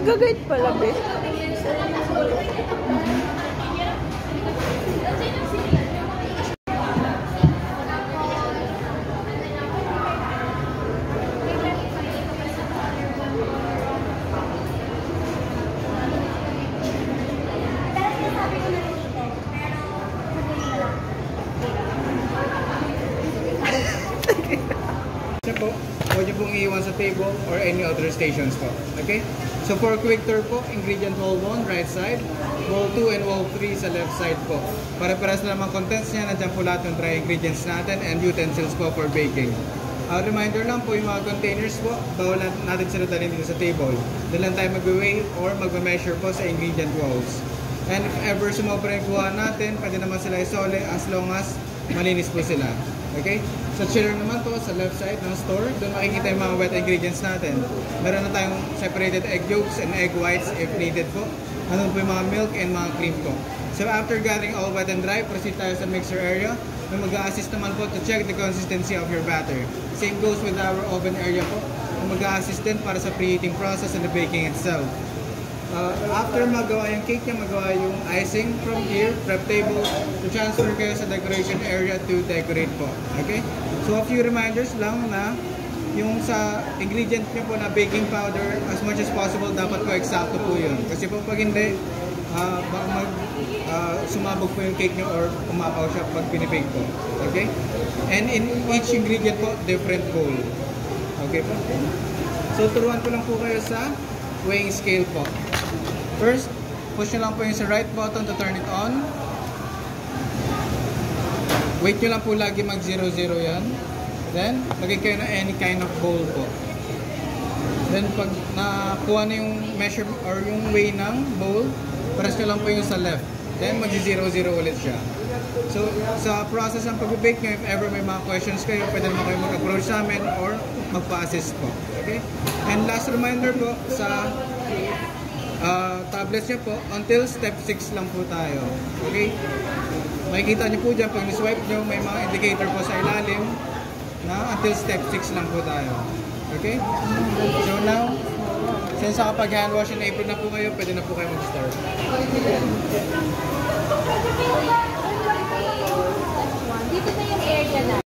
Nag-guide pala, be. Po, huwag niyo pong iiwan sa table or any other stations po. Okay? So for quick tour po, ingredient wall 1, right side, wall 2 and wall 3 sa left side po. Para-paras na naman contents niya, nandiyan po lahat ng dry ingredients natin and utensils po for baking. Reminder lang po, yung mga containers po, bawal natin sila dalhin dito sa table. Doon lang tayo mag-weigh or mag-measure po sa ingredient walls. And if ever sumobra yung kuha natin, pwede naman sila isole as long as malinis po sila. Okay? Sa chiller naman po, sa left side ng store, doon makikita yung mga wet ingredients natin. Meron na tayong separated egg yolks and egg whites if needed po. Ano po yung mga milk and mga cream po. So after gathering all wet and dry, proceed tayo sa mixer area. May mag-a-assist naman po to check the consistency of your batter. Same goes with our oven area po. May mag-a-assist din para sa preheating process and the baking itself. After magawa yung cake niya, magawa yung icing from here, prep table, to transfer kayo sa decoration area to decorate po. Okay? So a few reminders lang na yung sa ingredient niyo po na baking powder, as much as possible, dapat po eksakto po yun. Kasi po pag hindi, baka sumabog po yung cake niyo or umapaw siya pag pinibake po. Okay? And in each ingredient po, different bowl. Okay po? So turuan ko lang po kayo sa weighing scale po. First, push nyo lang po yung sa right button to turn it on. Wait nyo lang po lagi mag 0-0 yan. Then, lagay kayo na any kind of bowl po. Then, pag nakuha na yung measure or yung weigh ng bowl, press nyo lang po yung sa left. Then, mag 0-0 ulit siya. So, sa process ng pag-bake nyo, if ever may mga questions kayo, pwede naman kayo mag-approach sa amin or magpa-assist po. Okay? And last reminder po, sa tablets nyo po, until step 6 lang po tayo. Okay? Makikita nyo po dyan, pag ni-swipe nyo, may mga indicator po sa ilalim na until step 6 lang po tayo. Okay? So now, since kapag hand wash and apron na po kayo, pwede na po kayo mag-start. Dito na yung area na.